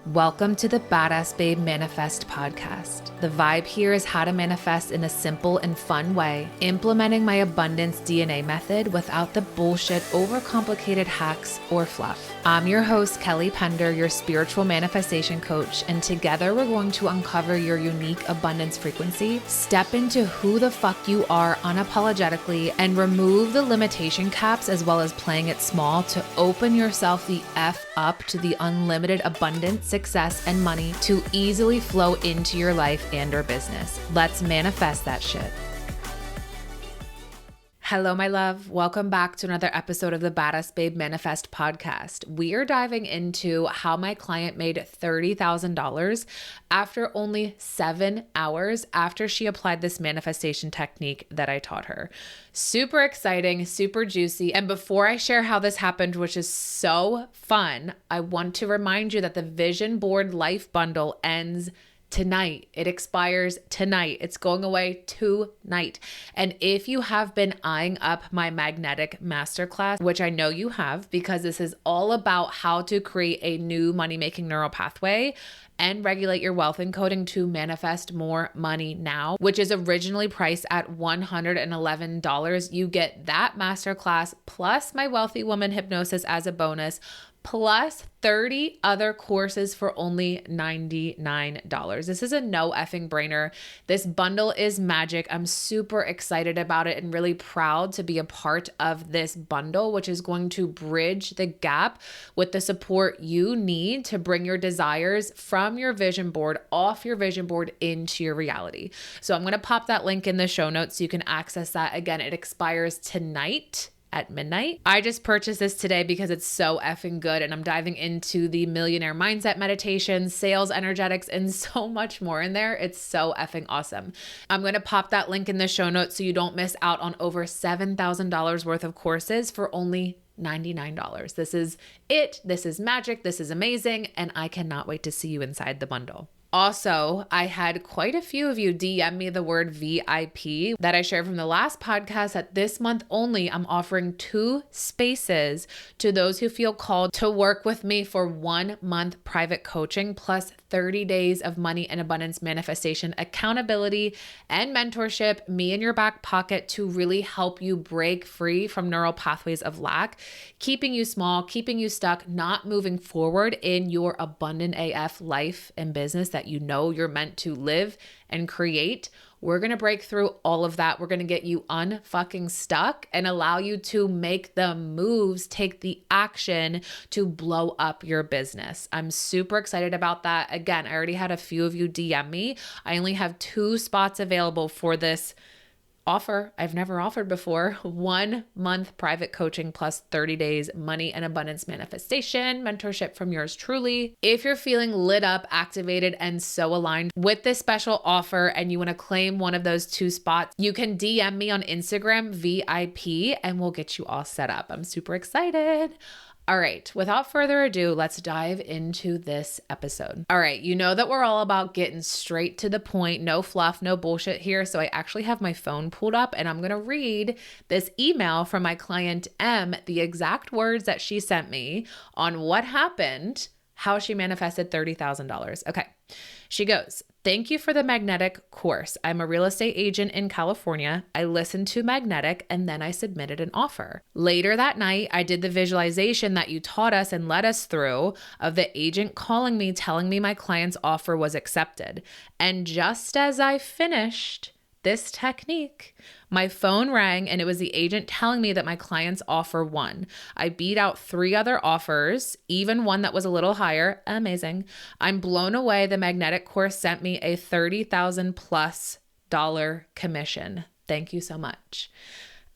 Welcome to the Badass Babe Manifest podcast. The vibe here is how to manifest in a simple and fun way, implementing my abundance DNA method without the bullshit, overcomplicated hacks or fluff. I'm your host, Kelly Pender, your spiritual manifestation coach, and together we're going to uncover your unique abundance frequency, step into who the fuck you are unapologetically, and remove the limitation caps as well as playing it small to open yourself the F up to the unlimited abundance, success, and money to easily flow into your life and or business. Let's manifest that shit. Hello, my love. Welcome back to another episode of the Badass Babe Manifest podcast. We are diving into how my client made $30,000 after only 7 hours after she applied this manifestation technique that I taught her. Super exciting, super juicy. And before I share how this happened, which is so fun, I want to remind you that the Vision Board Life Bundle ends tonight. It expires tonight. It's going away tonight. And if you have been eyeing up my magnetic masterclass, which I know you have, because this is all about how to create a new money-making neural pathway and regulate your wealth encoding to manifest more money now, which is originally priced at $111. You get that masterclass plus my Wealthy Woman hypnosis as a bonus, plus 30 other courses for only $99. This is a no effing brainer. This bundle is magic. I'm super excited about it and really proud to be a part of this bundle, which is going to bridge the gap with the support you need to bring your desires from your vision board, off your vision board, into your reality. So I'm going to pop that link in the show notes so you can access that. Again, it expires tonight at midnight. I just purchased this today because it's so effing good, and I'm diving into the millionaire mindset meditation, sales energetics, and so much more in there. It's so effing awesome. I'm going to pop that link in the show notes so you don't miss out on over $7,000 worth of courses for only $99. This is it. This is magic. This is amazing. And I cannot wait to see you inside the bundle. Also, I had quite a few of you DM me the word VIP that I shared from the last podcast that this month only, I'm offering 2 spaces to those who feel called to work with me for 1 month private coaching plus 30 days of money and abundance manifestation, accountability, and mentorship, me in your back pocket to really help you break free from neural pathways of lack, keeping you small, keeping you stuck, not moving forward in your abundant AF life and business that you know you're meant to live and create. We're going to break through all of that. We're going to get you unfucking stuck and allow you to make the moves, take the action to blow up your business. I'm super excited about that. Again, I already had a few of you DM me. I only have 2 spots available for this offer I've never offered before. 1 month private coaching plus 30 days money and abundance manifestation, mentorship from yours truly. If you're feeling lit up, activated, and so aligned with this special offer and you want to claim one of those 2 spots, you can DM me on Instagram VIP and we'll get you all set up. I'm super excited. All right, without further ado, let's dive into this episode. All right, you know that we're all about getting straight to the point, no fluff, no bullshit here. So I actually have my phone pulled up and I'm going to read this email from my client M, the exact words that she sent me on what happened, how she manifested $30,000. Okay, she goes, "Thank you for the magnetic course. I'm a real estate agent in California. I listened to magnetic and then I submitted an offer. Later that night, I did the visualization that you taught us and led us through of the agent calling me, telling me my client's offer was accepted. And just as I finished this technique, my phone rang and it was the agent telling me that my client's offer won. I beat out 3 other offers, even one that was a little higher. Amazing. I'm blown away. The magnetic course sent me a $30,000 plus commission. Thank you so much."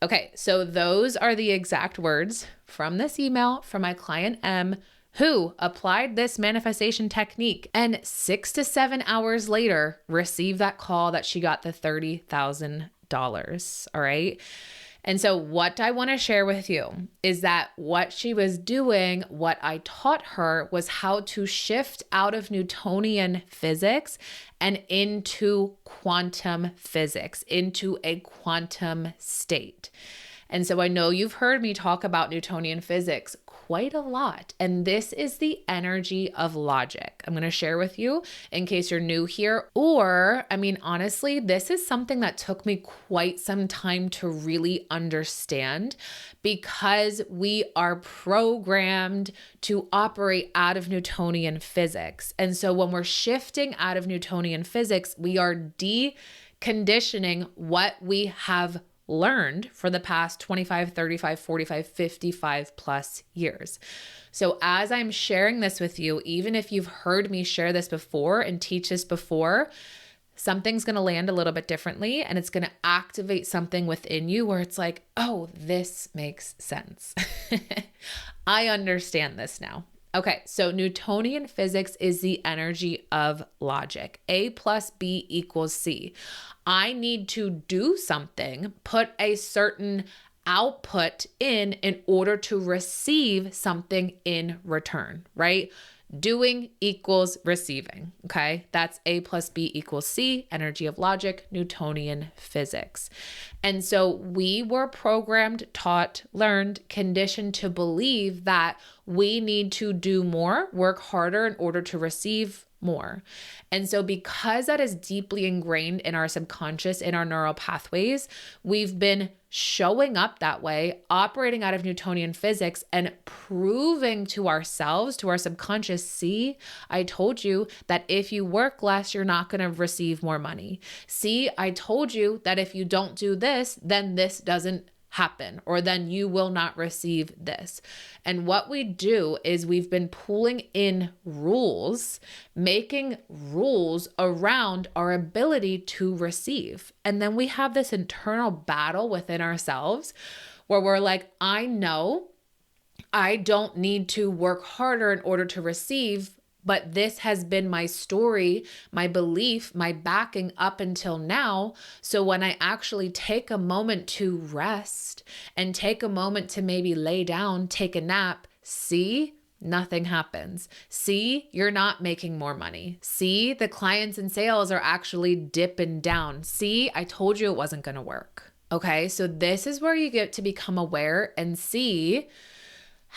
Okay, so those are the exact words from this email from my client M, who applied this manifestation technique and 6 to 7 hours later received that call that she got the $30,000. All right. And so what I want to share with you is that what she was doing, what I taught her, was how to shift out of Newtonian physics and into quantum physics, into a quantum state. And so I know you've heard me talk about Newtonian physics quite a lot. And this is the energy of logic. I'm going to share with you in case you're new here. Or, I mean, honestly, this is something that took me quite some time to really understand because we are programmed to operate out of Newtonian physics. And so when we're shifting out of Newtonian physics, we are deconditioning what we have learned for the past 25, 35, 45, 55 plus years. So as I'm sharing this with you, even if you've heard me share this before and teach this before, something's going to land a little bit differently and it's going to activate something within you where it's like, oh, this makes sense. I understand this now. Okay, so Newtonian physics is the energy of logic. A plus B equals C. I need to do something, put a certain output in order to receive something in return, right? Doing equals receiving, okay? That's A plus B equals C, energy of logic, Newtonian physics. And so we were programmed, taught, learned, conditioned to believe that we need to do more, work harder in order to receive more. And so because that is deeply ingrained in our subconscious, in our neural pathways, we've been showing up that way, operating out of Newtonian physics and proving to ourselves, to our subconscious, see, I told you that if you work less, you're not going to receive more money. See, I told you that if you don't do this, then this doesn't happen, or then you will not receive this. And what we do is we've been pulling in rules, making rules around our ability to receive. And then we have this internal battle within ourselves where we're like, I know I don't need to work harder in order to receive, but this has been my story, my belief, my backing up until now. So when I actually take a moment to rest and take a moment to maybe lay down, take a nap, see, nothing happens. See, you're not making more money. See, the clients and sales are actually dipping down. See, I told you it wasn't going to work. Okay, so this is where you get to become aware and see,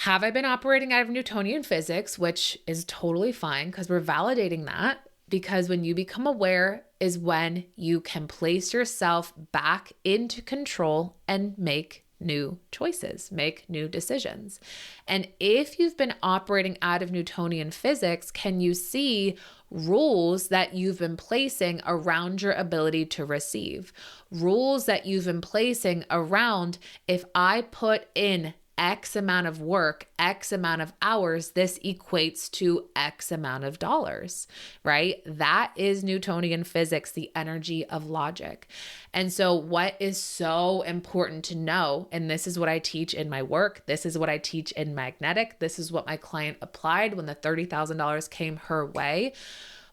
have I been operating out of Newtonian physics, which is totally fine because we're validating that, because when you become aware is when you can place yourself back into control and make new choices, make new decisions. And if you've been operating out of Newtonian physics, can you see rules that you've been placing around your ability to receive? Rules that you've been placing around, if I put in X amount of work, X amount of hours, this equates to X amount of dollars, right? That is Newtonian physics, the energy of logic. And so what is so important to know, and this is what I teach in my work, this is what I teach in Magnetic, this is what my client applied when the $30,000 came her way.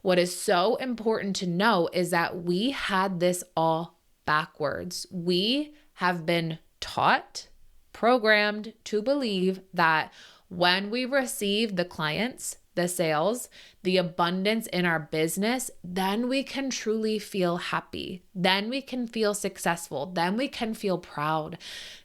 What is so important to know is that we had this all backwards. We have been taught, programmed to believe that when we receive the clients, the sales, the abundance in our business, then we can truly feel happy. Then we can feel successful. Then we can feel proud.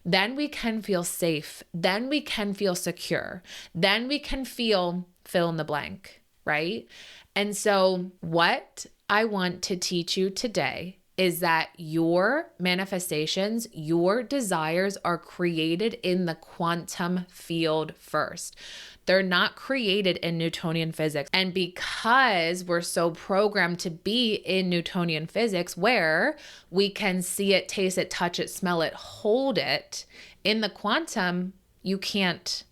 Then we can feel safe. Then we can feel secure. Then we can feel fill in the blank, right? And so what I want to teach you today is that your manifestations, your desires are created in the quantum field first. They're not created in Newtonian physics. And because we're so programmed to be in Newtonian physics, where we can see it, taste it, touch it, smell it, hold it, in the quantum, you can't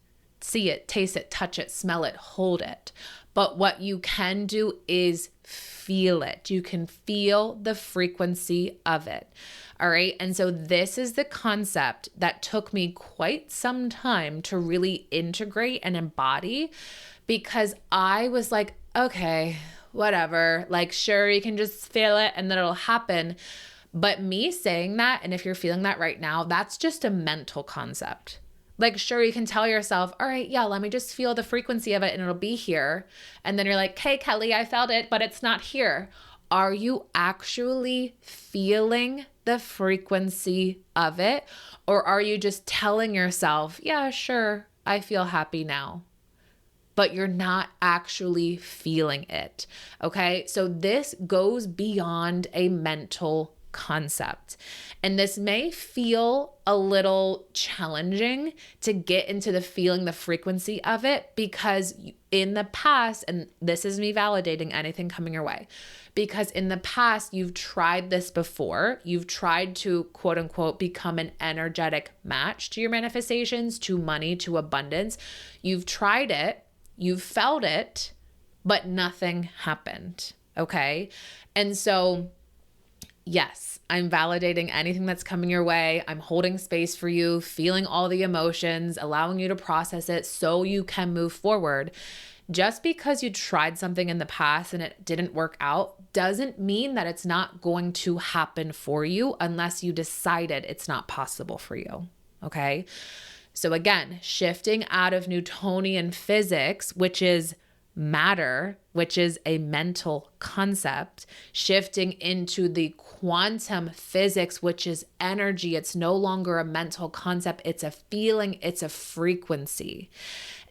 see it, taste it, touch it, smell it, hold it. But what you can do is feel it. You can feel the frequency of it. All right. And so this is the concept that took me quite some time to really integrate and embody, because I was like, okay, whatever, like, sure, you can just feel it and then it'll happen. But me saying that, and if you're feeling that right now, that's just a mental concept. Like, sure, you can tell yourself, all right, yeah, let me just feel the frequency of it and it'll be here. And then you're like, hey, Kelly, I felt it, but it's not here. Are you actually feeling the frequency of it? Or are you just telling yourself, yeah, sure, I feel happy now. But you're not actually feeling it. Okay. So this goes beyond a mental concept. And this may feel a little challenging to get into the feeling, the frequency of it, because in the past, and this is me validating anything coming your way, because in the past, you've tried this before. You've tried to quote unquote become an energetic match to your manifestations, to money, to abundance. You've tried it. You felt it, but nothing happened. Okay. And so, yes, I'm validating anything that's coming your way. I'm holding space for you, feeling all the emotions, allowing you to process it so you can move forward. Just because you tried something in the past and it didn't work out doesn't mean that it's not going to happen for you unless you decided it's not possible for you. Okay. So again, shifting out of Newtonian physics, which is matter, which is a mental concept, shifting into the quantum physics, which is energy. It's no longer a mental concept. It's a feeling. It's a frequency.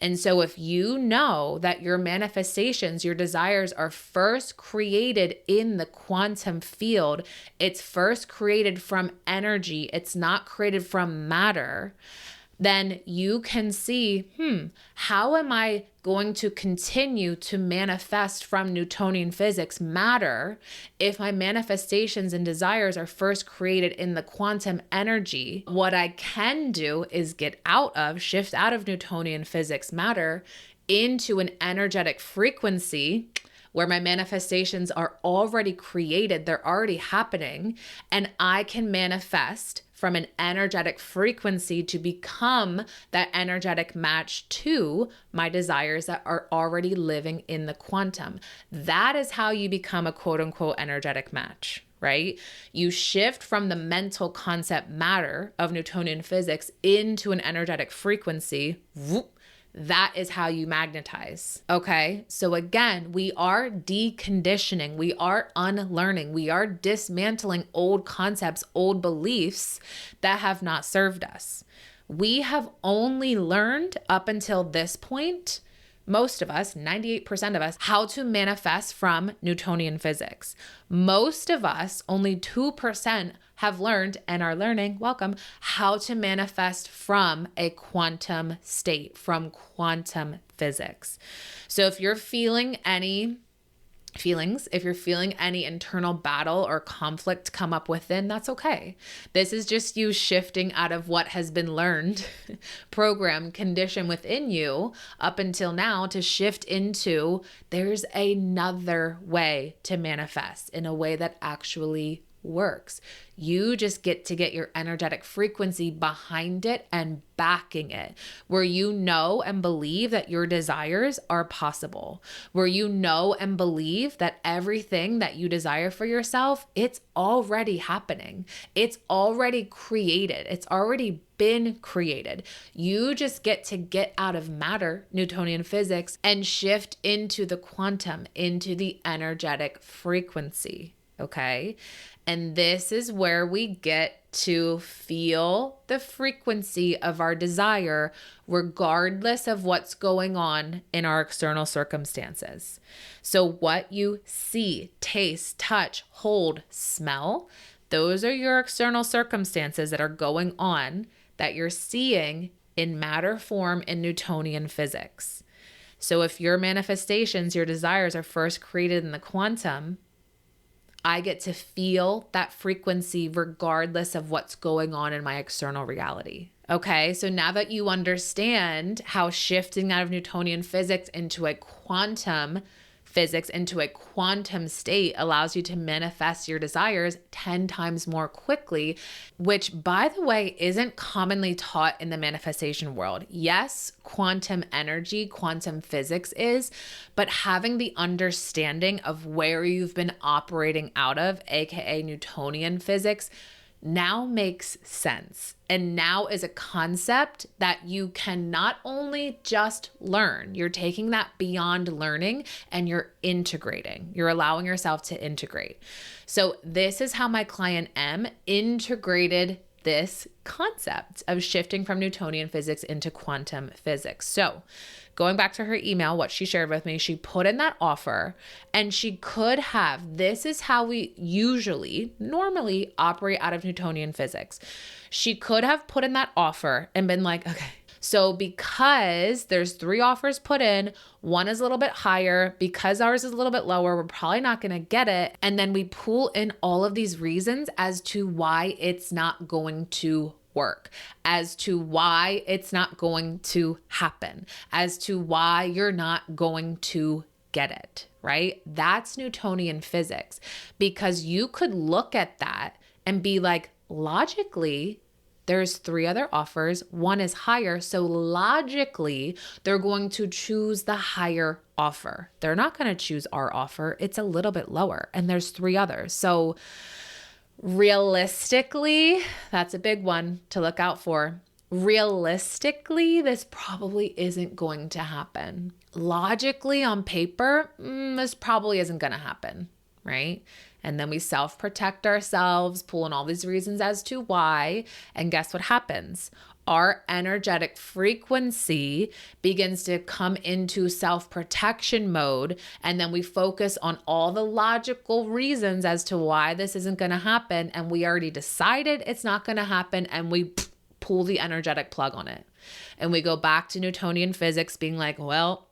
And so if you know that your manifestations, your desires are first created in the quantum field, it's first created from energy. It's not created from matter. Then you can see, how am I going to continue to manifest from Newtonian physics matter if my manifestations and desires are first created in the quantum energy? What I can do is shift out of Newtonian physics matter into an energetic frequency where my manifestations are already created, they're already happening, and I can manifest from an energetic frequency to become that energetic match to my desires that are already living in the quantum. That is how you become a quote unquote energetic match, right? You shift from the mental concept matter of Newtonian physics into an energetic frequency. That is how you magnetize. Okay. So again, we are deconditioning, we are unlearning, we are dismantling old concepts, old beliefs that have not served us. We have only learned up until this point, most of us, 98% of us, how to manifest from Newtonian physics. Most of us, only 2% have learned and are learning, welcome, how to manifest from a quantum state, from quantum physics. So if you're feeling any if you're feeling any internal battle or conflict come up within, that's okay. This is just you shifting out of what has been learned, programmed, conditioned within you up until now to shift into there's another way to manifest in a way that actually works. You just get to get your energetic frequency behind it and backing it, where you know and believe that your desires are possible, where you know and believe that everything that you desire for yourself, it's already happening. It's already created. It's already been created. You just get to get out of matter, Newtonian physics, and shift into the quantum, into the energetic frequency. Okay. And this is where we get to feel the frequency of our desire, regardless of what's going on in our external circumstances. So what you see, taste, touch, hold, smell, those are your external circumstances that are going on that you're seeing in matter form in Newtonian physics. So if your manifestations, your desires are first created in the quantum, I get to feel that frequency regardless of what's going on in my external reality. Okay, so now that you understand how shifting out of Newtonian physics into a quantum physics, into a quantum state allows you to manifest your desires 10 times more quickly, which, by the way, isn't commonly taught in the manifestation world. Yes, quantum energy, quantum physics is, but having the understanding of where you've been operating out of, aka Newtonian physics, now makes sense. And now is a concept that you can not only just learn, you're taking that beyond learning and you're integrating. You're allowing yourself to integrate. So this is how my client M integrated this concept of shifting from Newtonian physics into quantum physics. So going back to her email, what she shared with me, she put in that offer, and she could have, this is how we normally operate out of Newtonian physics. She could have put in that offer and been like, okay, so because there's 3 offers put in, one is a little bit higher, because ours is a little bit lower, we're probably not going to get it. And then we pull in all of these reasons as to why it's not going to work, as to why it's not going to happen, as to why you're not going to get it, right? That's Newtonian physics, because you could look at that and be like, logically, there's 3 other offers. One is higher. So logically, they're going to choose the higher offer. They're not going to choose our offer. It's a little bit lower, and there's 3 others. So realistically, that's a big one to look out for. Realistically, this probably isn't going to happen. Logically, on paper, this probably isn't going to happen, right? And then we self-protect ourselves, pull in all these reasons as to why. And guess what happens? Our energetic frequency begins to come into self-protection mode. And then we focus on all the logical reasons as to why this isn't going to happen. And we already decided it's not going to happen. And we pull the energetic plug on it. And we go back to Newtonian physics being like, well,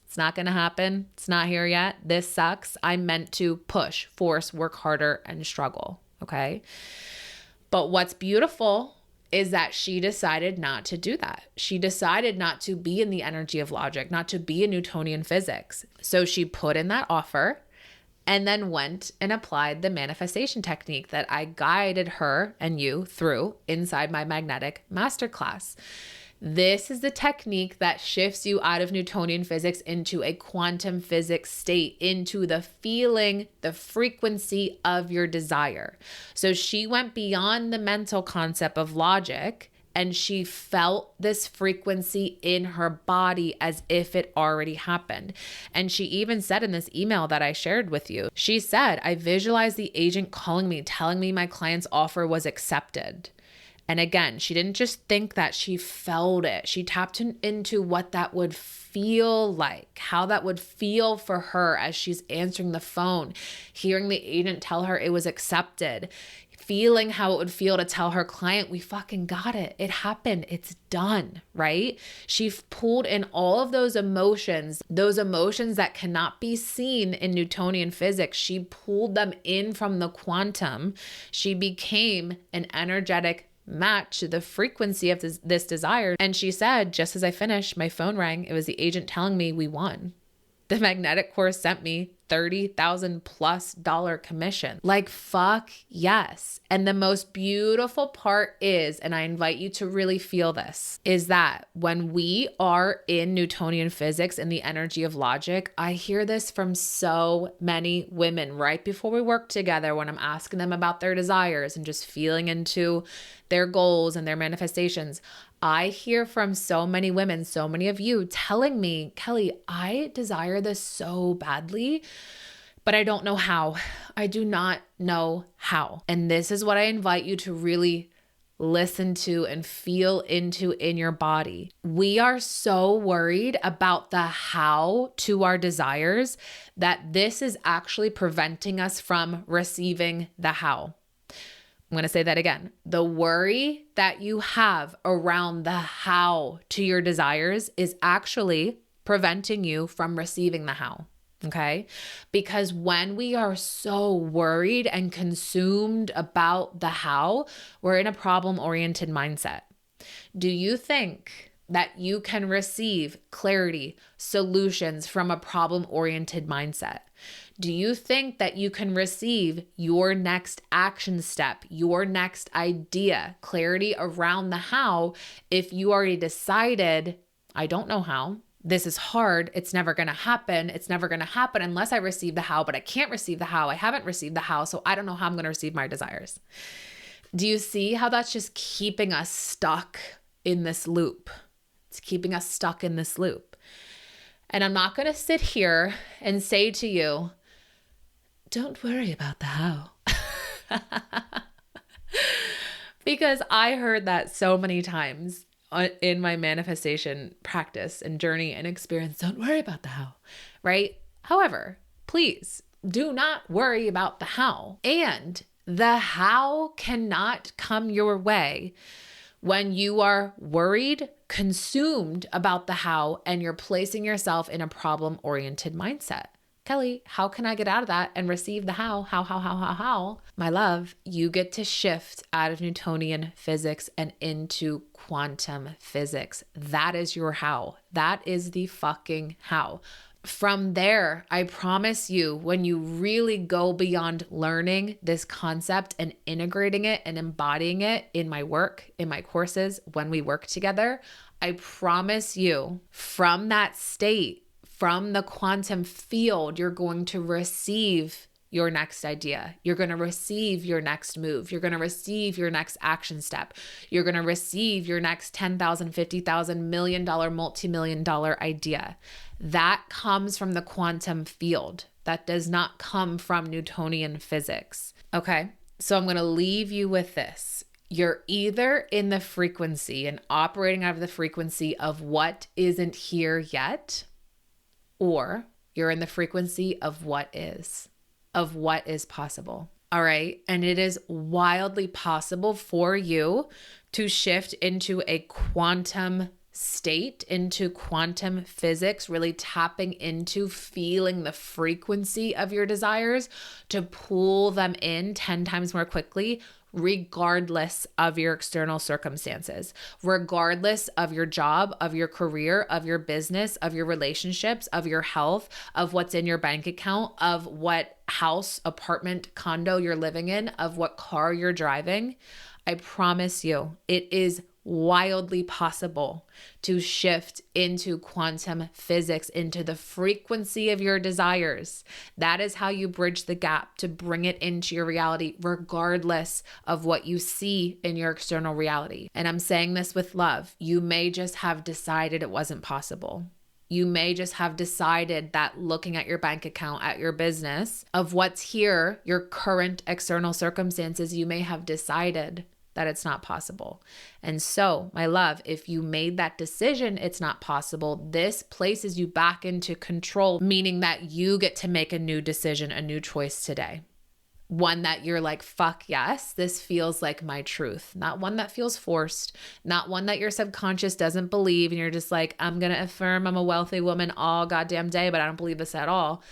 it's not going to happen. It's not here yet. This sucks. I'm meant to push, force, work harder, and struggle. Okay. But what's beautiful is that she decided not to do that. She decided not to be in the energy of logic, not to be in Newtonian physics. So she put in that offer and then went and applied the manifestation technique that I guided her and you through inside my magnetic masterclass. This is the technique that shifts you out of Newtonian physics into a quantum physics state, into the feeling, the frequency of your desire. So she went beyond the mental concept of logic, and she felt this frequency in her body as if it already happened. And she even said in this email that I shared with you, she said, I visualized the agent calling me, telling me my client's offer was accepted. And again, she didn't just think that, she felt it. She tapped into what that would feel like, how that would feel for her as she's answering the phone, hearing the agent tell her it was accepted, feeling how it would feel to tell her client, we fucking got it. It happened. It's done, right? She pulled in all of those emotions that cannot be seen in Newtonian physics. She pulled them in from the quantum. She became an energetic match to the frequency of this desire. And she said, just as I finished, my phone rang. It was the agent telling me we won. The magnetic course sent me $30,000+ commission. Like, fuck yes. And the most beautiful part is, and I invite you to really feel this, is that when we are in Newtonian physics and the energy of logic, I hear this from so many women right before we work together when I'm asking them about their desires and just feeling into their goals and their manifestations. I hear from so many women, so many of you telling me, Kelly, I desire this so badly, but I don't know how. I do not know how. And this is what I invite you to really listen to and feel into in your body. We are so worried about the how to our desires that this is actually preventing us from receiving the how. I'm going to say that again. The worry that you have around the how to your desires is actually preventing you from receiving the how. Okay? Because when we are so worried and consumed about the how, we're in a problem-oriented mindset. Do you think that you can receive clarity, solutions from a problem-oriented mindset? Do you think that you can receive your next action step, your next idea, clarity around the how, if you already decided, I don't know how, this is hard, it's never going to happen, it's never going to happen unless I receive the how, but I can't receive the how, I haven't received the how, so I don't know how I'm going to receive my desires. Do you see how that's just keeping us stuck in this loop? It's keeping us stuck in this loop. And I'm not going to sit here and say to you, don't worry about the how. Because I heard that so many times in my manifestation practice and journey and experience. Don't worry about the how, right? However, please do not worry about the how. And the how cannot come your way when you are worried, consumed about the how, and you're placing yourself in a problem-oriented mindset. Kelly, how can I get out of that and receive the how? How? My love, you get to shift out of Newtonian physics and into quantum physics. That is your how. That is the fucking how. From there, I promise you, when you really go beyond learning this concept and integrating it and embodying it in my work, in my courses, when we work together, I promise you, from that state, from the quantum field, you're going to receive your next idea. You're going to receive your next move. You're going to receive your next action step. You're going to receive your next $10,000, $50,000, $1 million, multi-million dollar idea. That comes from the quantum field. That does not come from Newtonian physics. Okay, so I'm going to leave you with this. You're either in the frequency and operating out of the frequency of what isn't here yet, or you're in the frequency of what is possible. All right. And it is wildly possible for you to shift into a quantum state, into quantum physics, really tapping into feeling the frequency of your desires to pull them in 10 times more quickly, regardless of your external circumstances, regardless of your job, of your career, of your business, of your relationships, of your health, of what's in your bank account, of what house, apartment, condo you're living in, of what car you're driving. I promise you, it is wildly possible to shift into quantum physics, into the frequency of your desires. That is how you bridge the gap to bring it into your reality, regardless of what you see in your external reality. And I'm saying this with love. You may just have decided it wasn't possible. You may just have decided that looking at your bank account, at your business, of what's here, your current external circumstances, you may have decided that it's not possible. And so, my love, if you made that decision, it's not possible, this places you back into control, meaning that you get to make a new decision, a new choice today. One that you're like, fuck yes, this feels like my truth. Not one that feels forced, not one that your subconscious doesn't believe. And you're just like, I'm going to affirm I'm a wealthy woman all goddamn day, but I don't believe this at all.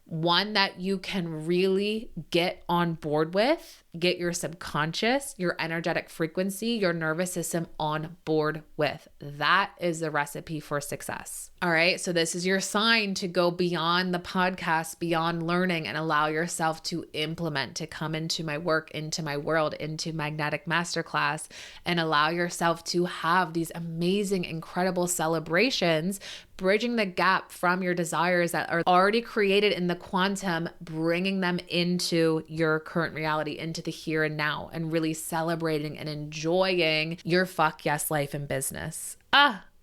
One that you can really get on board with, get your subconscious, your energetic frequency, your nervous system on board with. That is the recipe for success. All right. So this is your sign to go beyond the podcast, beyond learning, and allow yourself to implement, to come into my work, into my world, into Magnetic Masterclass, and allow yourself to have these amazing, incredible celebrations, bridging the gap from your desires that are already created in the quantum, bringing them into your current reality, into the here and now, and really celebrating and enjoying your fuck yes life and business.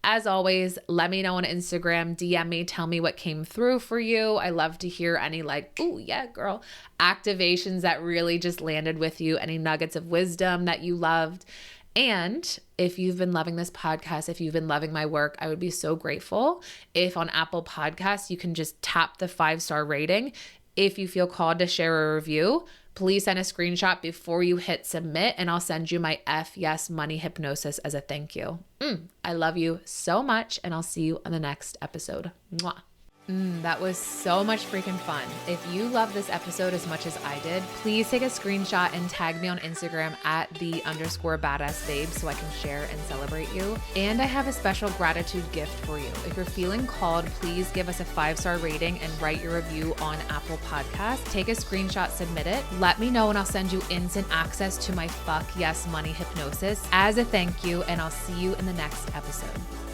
As always, let me know on Instagram, DM me, tell me what came through for you. I love to hear any ooh, yeah, girl, activations that really just landed with you, any nuggets of wisdom that you loved. And if you've been loving this podcast, if you've been loving my work, I would be so grateful if on Apple Podcasts, you can just tap the 5-star rating. If you feel called to share a review, please send a screenshot before you hit submit, and I'll send you my Yes Money Hypnosis as a thank you. I love you so much, and I'll see you on the next episode. Mwah. That was so much freaking fun. If you love this episode as much as I did, please take a screenshot and tag me on Instagram at @the_badassbabe so I can share and celebrate you. And I have a special gratitude gift for you. If you're feeling called, please give us a 5-star rating and write your review on Apple Podcasts. Take a screenshot, submit it. Let me know and I'll send you instant access to my Fuck Yes Money Hypnosis as a thank you, and I'll see you in the next episode.